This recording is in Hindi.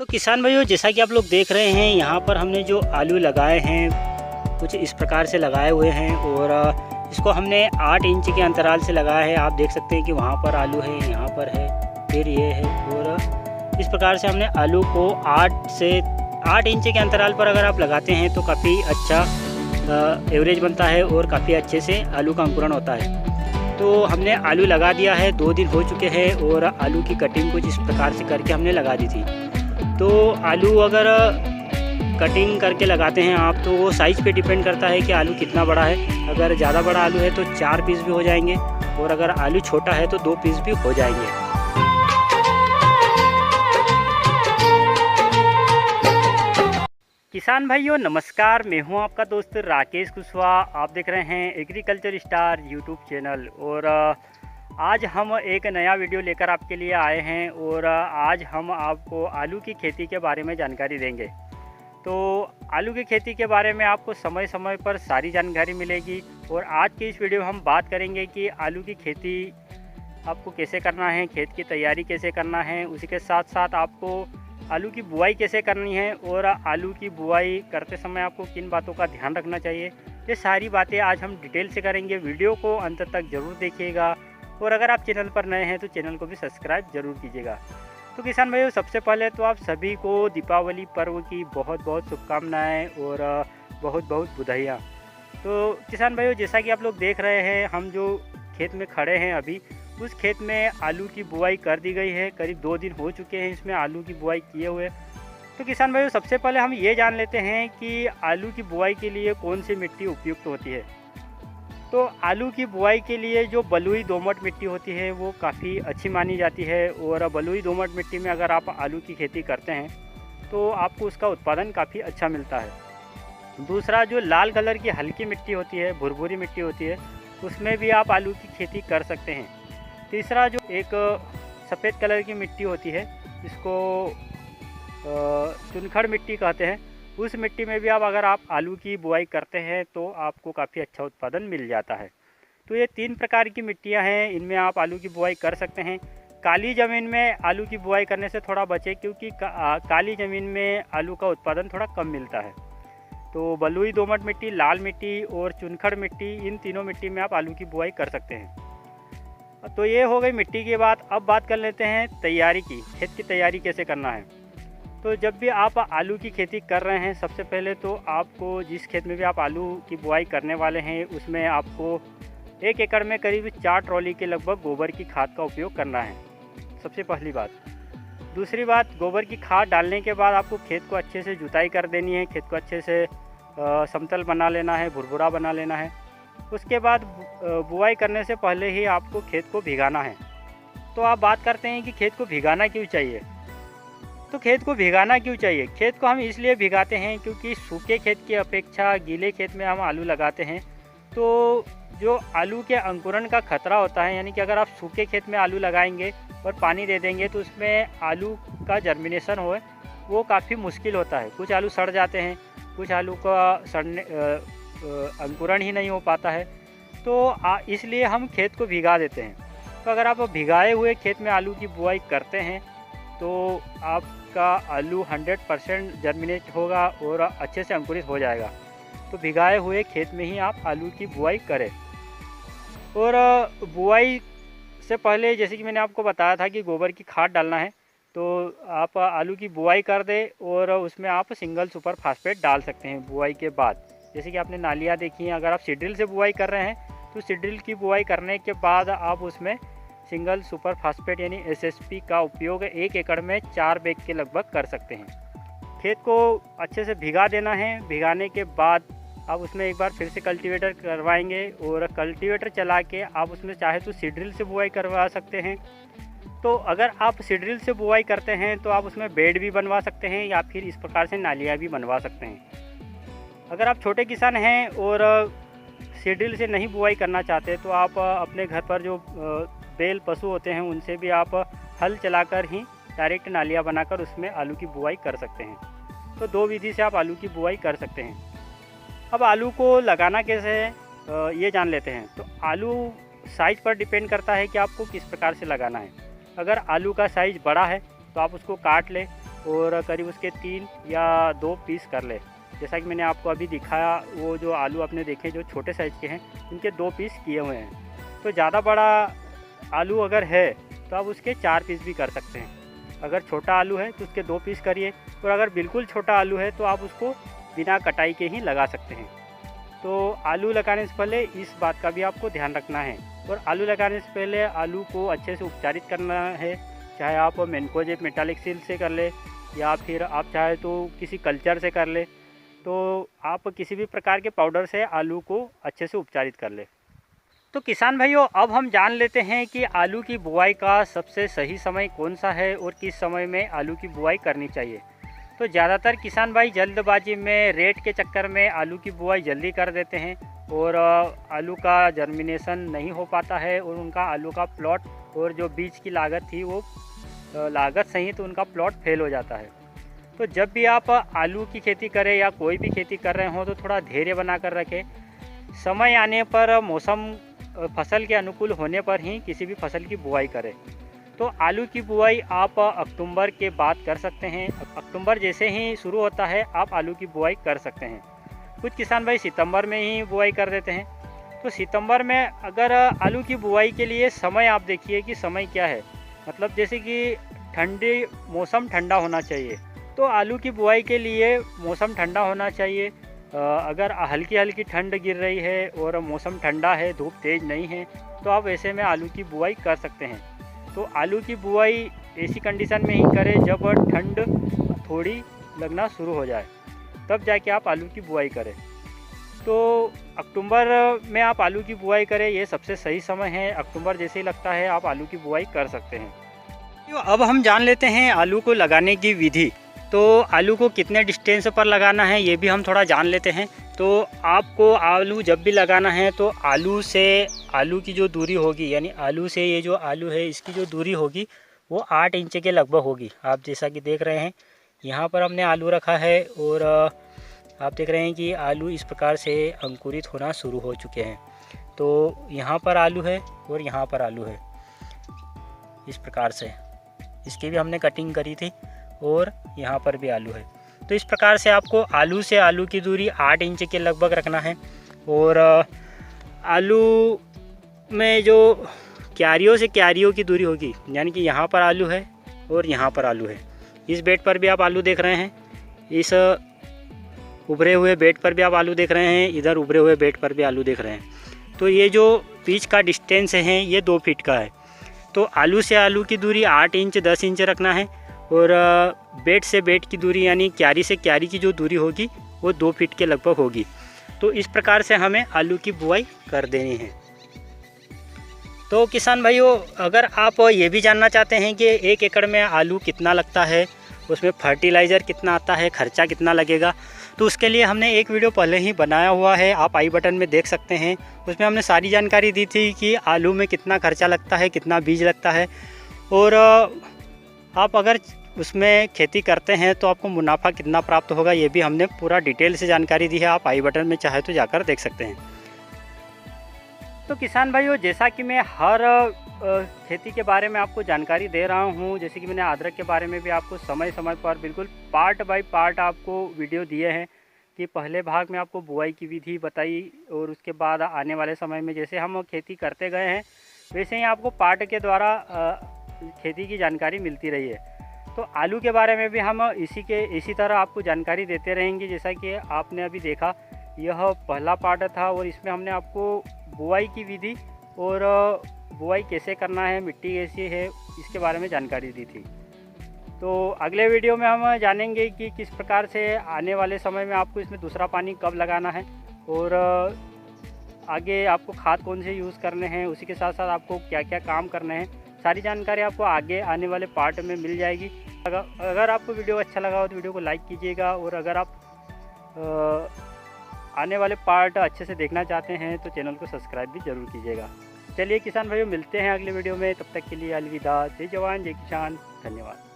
तो किसान भाइयों, जैसा कि आप लोग देख रहे हैं, यहाँ पर हमने जो आलू लगाए हैं कुछ इस प्रकार से लगाए हुए हैं और इसको हमने 8 इंच के अंतराल से लगाया है। आप देख सकते हैं कि वहाँ पर आलू है, यहाँ पर है, फिर ये है और इस प्रकार से हमने आलू को 8 इंच के अंतराल पर अगर आप लगाते हैं तो काफ़ी अच्छा एवरेज बनता है और काफ़ी अच्छे से आलू का अंकुरण होता है। तो हमने आलू लगा दिया है, 2 दिन हो चुके हैं और आलू की कटिंग कुछ इस प्रकार से करके हमने लगा दी थी। तो आलू अगर कटिंग करके लगाते हैं आप तो वो साइज़ पे डिपेंड करता है कि आलू कितना बड़ा है। अगर ज़्यादा बड़ा आलू है तो 4 पीस भी हो जाएंगे और अगर आलू छोटा है तो 2 पीस भी हो जाएंगे। किसान भाइयों नमस्कार, मैं हूं आपका दोस्त राकेश कुशवाहा। आप देख रहे हैं एग्रीकल्चर स्टार यूट्यूब चैनल और आज हम एक नया वीडियो लेकर आपके लिए आए हैं और आज हम आपको आलू की खेती के बारे में जानकारी देंगे। तो आलू की खेती के बारे में आपको समय समय पर सारी जानकारी मिलेगी और आज की इस वीडियो में हम बात करेंगे कि आलू की खेती आपको कैसे करना है, खेत की तैयारी कैसे करना है, उसी के साथ साथ आपको आलू की बुआई कैसे करनी है और आलू की बुआई करते समय आपको किन बातों का ध्यान रखना चाहिए। ये सारी बातें आज हम डिटेल से करेंगे। वीडियो को अंत तक ज़रूर देखिएगा और अगर आप चैनल पर नए हैं तो चैनल को भी सब्सक्राइब ज़रूर कीजिएगा। तो किसान भाइयों, सबसे पहले तो आप सभी को दीपावली पर्व की बहुत बहुत शुभकामनाएँ और बहुत बहुत बधाइयाँ। तो किसान भाइयों, जैसा कि आप लोग देख रहे हैं, हम जो खेत में खड़े हैं अभी, उस खेत में आलू की बुआई कर दी गई है। करीब 2 दिन हो चुके हैं इसमें आलू की बुआई किए हुए। तो किसान भाइयों, सबसे पहले हम ये जान लेते हैं कि आलू की बुआई के लिए कौन सी मिट्टी उपयुक्त होती है। तो आलू की बुआई के लिए जो बलुई दोमट मिट्टी होती है वो काफ़ी अच्छी मानी जाती है और बलुई दोमट मिट्टी में अगर आप आलू की खेती करते हैं तो आपको उसका उत्पादन काफ़ी अच्छा मिलता है। दूसरा, जो लाल कलर की हल्की मिट्टी होती है, भुरभुरी मिट्टी होती है, उसमें भी आप आलू की खेती कर सकते हैं। तीसरा, जो एक सफ़ेद कलर की मिट्टी होती है, इसको चुनखड़ मिट्टी कहते हैं, उस मिट्टी में भी अगर आप आलू की बुआई करते हैं तो आपको काफ़ी अच्छा उत्पादन मिल जाता है। तो ये 3 प्रकार की मिट्टियाँ हैं, इनमें आप आलू की बुआई कर सकते हैं। काली ज़मीन में आलू की बुआई करने से थोड़ा बचें क्योंकि काली ज़मीन में आलू का उत्पादन थोड़ा कम मिलता है। तो बलुई दोमट मिट्टी, लाल मिट्टी और चुनखड़ मिट्टी, इन तीनों मिट्टी में आप आलू की बुआई कर सकते हैं। तो ये हो गई मिट्टी की बात। अब बात कर लेते हैं तैयारी की, खेत की तैयारी कैसे करना है। तो जब भी आप आलू की खेती कर रहे हैं, सबसे पहले तो आपको जिस खेत में भी आप आलू की बुआई करने वाले हैं उसमें आपको 1 एकड़ में करीब 4 ट्रॉली के लगभग गोबर की खाद का उपयोग करना है, सबसे पहली बात। दूसरी बात, गोबर की खाद डालने के बाद आपको खेत को अच्छे से जुताई कर देनी है, खेत को अच्छे से समतल बना लेना है, भुरभुरा बना लेना है। उसके बाद बुआई करने से पहले ही आपको खेत को भिगाना है। तो आप बात करते हैं कि खेत को भिगाना क्यों चाहिए। तो खेत को भिगाना क्यों चाहिए? खेत को हम इसलिए भिगाते हैं क्योंकि सूखे खेत की अपेक्षा गीले खेत में हम आलू लगाते हैं तो जो आलू के अंकुरण का खतरा होता है, यानी कि अगर आप सूखे खेत में आलू लगाएंगे और पानी दे देंगे तो उसमें आलू का जर्मिनेशन हो वो काफ़ी मुश्किल होता है। कुछ आलू सड़ जाते हैं, कुछ आलू का अंकुरण ही नहीं हो पाता है। तो इसलिए हम खेत को भिगा देते हैं। तो अगर आप भिगाए हुए खेत में आलू की बुआई करते हैं तो आपका आलू 100% जर्मिनेट होगा और अच्छे से अंकुरित हो जाएगा। तो भिगाए हुए खेत में ही आप आलू की बुआई करें। और बुआई से पहले जैसे कि मैंने आपको बताया था कि गोबर की खाद डालना है, तो आप आलू की बुआई कर दें और उसमें आप सिंगल सुपर फास्फेट डाल सकते हैं बुआई के बाद। जैसे कि आपने नालियाँ देखी हैं, अगर आप सीड्रिल से बुआई कर रहे हैं तो सीड्रिल की बुआई करने के बाद आप उसमें सिंगल सुपर फास्फेट यानी SSP का उपयोग 1 एकड़ में 4 बैग के लगभग कर सकते हैं। खेत को अच्छे से भिगा देना है। भिगाने के बाद आप उसमें एक बार फिर से कल्टीवेटर करवाएंगे और कल्टीवेटर चला के आप उसमें चाहे तो सीड्रिल से बुआई करवा सकते हैं। तो अगर आप सीड्रिल से बुआई करते हैं तो आप उसमें बेड भी बनवा सकते हैं या फिर इस प्रकार से नालियाँ भी बनवा सकते हैं। अगर आप छोटे किसान हैं और सीड्रिल से नहीं बुआई करना चाहते तो आप अपने घर पर जो बैल पशु होते हैं उनसे भी आप हल चलाकर ही डायरेक्ट नालियाँ बनाकर उसमें आलू की बुआई कर सकते हैं। तो 2 विधि से आप आलू की बुआई कर सकते हैं। अब आलू को लगाना कैसे है ये जान लेते हैं। तो आलू साइज़ पर डिपेंड करता है कि आपको किस प्रकार से लगाना है। अगर आलू का साइज़ बड़ा है तो आप उसको काट लें और करीब उसके 3 या 2 पीस कर ले। जैसा कि मैंने आपको अभी दिखाया, वो जो आलू आपने देखे जो छोटे साइज़ के हैं, उनके 2 पीस किए हुए हैं। तो ज़्यादा बड़ा आलू अगर है तो आप उसके 4 पीस भी कर सकते हैं। अगर छोटा आलू है तो उसके 2 पीस करिए, और अगर बिल्कुल छोटा आलू है तो आप उसको बिना कटाई के ही लगा सकते हैं। तो आलू लगाने से पहले इस बात का भी आपको ध्यान रखना है, और आलू लगाने से पहले आलू को अच्छे से उपचारित करना है। चाहे आप मैनकोजेब मेटालिक सील से कर ले, या फिर आप चाहे तो किसी कल्चर से कर ले, तो आप किसी भी प्रकार के पाउडर से आलू को अच्छे से उपचारित कर ले। तो किसान भाइयों, अब हम जान लेते हैं कि आलू की बुआई का सबसे सही समय कौन सा है और किस समय में आलू की बुआई करनी चाहिए। तो ज़्यादातर किसान भाई जल्दबाजी में रेट के चक्कर में आलू की बुआई जल्दी कर देते हैं, और आलू का जर्मिनेशन नहीं हो पाता है, और उनका आलू का प्लॉट और जो बीज की लागत थी वो लागत सही, तो उनका प्लॉट फेल हो जाता है। तो जब भी आप आलू की खेती करें या कोई भी खेती कर रहे हो तो थोड़ा धैर्य बना कर रखें। समय आने पर, मौसम फसल के अनुकूल होने पर ही किसी भी फसल की बुआई करें। तो आलू की बुआई आप अक्टूबर के बाद कर सकते हैं। अक्टूबर जैसे ही शुरू होता है आप आलू की बुआई कर सकते हैं। कुछ किसान भाई सितंबर में ही बुआई कर देते हैं। तो सितंबर में अगर आलू की बुआई के लिए समय आप देखिए कि समय क्या है, मतलब जैसे कि ठंडी मौसम ठंडा होना चाहिए, तो आलू की बुआई के लिए मौसम ठंडा होना चाहिए। अगर हल्की हल्की ठंड गिर रही है और मौसम ठंडा है, धूप तेज़ नहीं है, तो आप ऐसे में आलू की बुआई कर सकते हैं। तो आलू की बुआई ऐसी कंडीशन में ही करें जब ठंड थोड़ी लगना शुरू हो जाए, तब जाके आप आलू की बुआई करें। तो अक्टूबर में आप आलू की बुआई करें, ये सबसे सही समय है। अक्टूबर जैसे ही लगता है आप आलू की बुआई कर सकते हैं। तो अब हम जान लेते हैं आलू को लगाने की विधि। तो आलू को कितने डिस्टेंस पर लगाना है ये भी हम थोड़ा जान लेते हैं। तो आपको आलू जब भी लगाना है तो आलू से आलू की जो दूरी होगी, यानी आलू से ये जो आलू है इसकी जो दूरी होगी वो 8 इंच के लगभग होगी। आप जैसा कि देख रहे हैं यहाँ पर हमने आलू रखा है, और आप देख रहे हैं कि आलू इस प्रकार से अंकुरित होना शुरू हो चुके हैं। तो यहाँ पर आलू है और यहाँ पर आलू है, इस प्रकार से इसकी भी हमने कटिंग करी थी, और यहाँ पर भी आलू है। तो इस प्रकार से आपको आलू से आलू की दूरी 8 इंच के लगभग रखना है। और आलू में जो क्यारियों से क्यारियों की दूरी होगी, यानी कि यहाँ पर आलू है और यहाँ पर आलू है। इस बेड पर भी आप आलू देख रहे हैं, इस उभरे हुए बेड पर भी आप आलू देख रहे हैं, इधर उभरे हुए बेड पर भी आलू देख रहे हैं। तो ये जो बीच का डिस्टेंस है ये 2 फीट का है। तो आलू से आलू की दूरी 8 इंच 10 इंच रखना है, और बेड से बेड की दूरी यानी क्यारी से क्यारी की जो दूरी होगी वो 2 फीट के लगभग होगी। तो इस प्रकार से हमें आलू की बुआई कर देनी है। तो किसान भाइयों, अगर आप ये भी जानना चाहते हैं कि 1 एकड़ में आलू कितना लगता है, उसमें फर्टिलाइज़र कितना आता है, खर्चा कितना लगेगा, तो उसके लिए हमने एक वीडियो पहले ही बनाया हुआ है, आप आई बटन में देख सकते हैं। उसमें हमने सारी जानकारी दी थी कि आलू में कितना खर्चा लगता है, कितना बीज लगता है, और आप अगर उसमें खेती करते हैं तो आपको मुनाफा कितना प्राप्त होगा, ये भी हमने पूरा डिटेल से जानकारी दी है। आप आई बटन में चाहे तो जाकर देख सकते हैं। तो किसान भाइयों, जैसा कि मैं हर खेती के बारे में आपको जानकारी दे रहा हूँ, जैसे कि मैंने अदरक के बारे में भी आपको समय समय पर बिल्कुल पार्ट बाय पार्ट आपको वीडियो दिए हैं कि पहले भाग में आपको बुआई की विधि बताई, और उसके बाद आने वाले समय में जैसे हम खेती करते गए हैं वैसे ही आपको पार्ट के द्वारा खेती की जानकारी मिलती रही है। तो आलू के बारे में भी हम इसी तरह आपको जानकारी देते रहेंगे। जैसा कि आपने अभी देखा, यह पहला पार्ट था, और इसमें हमने आपको बुआई की विधि और बुआई कैसे करना है, मिट्टी कैसी है, इसके बारे में जानकारी दी थी। तो अगले वीडियो में हम जानेंगे कि किस प्रकार से आने वाले समय में आपको इसमें दूसरा पानी कब लगाना है, और आगे आपको खाद कौन से यूज़ करने हैं, उसी के साथ साथ आपको क्या क्या काम करने हैं, सारी जानकारी आपको आगे आने वाले पार्ट में मिल जाएगी। अगर आपको वीडियो अच्छा लगा हो तो वीडियो को लाइक कीजिएगा, और अगर आप आने वाले पार्ट अच्छे से देखना चाहते हैं तो चैनल को सब्सक्राइब भी ज़रूर कीजिएगा। चलिए किसान भाइयों, मिलते हैं अगले वीडियो में, तब तक के लिए अलविदा। जय जवान जय किसान, धन्यवाद।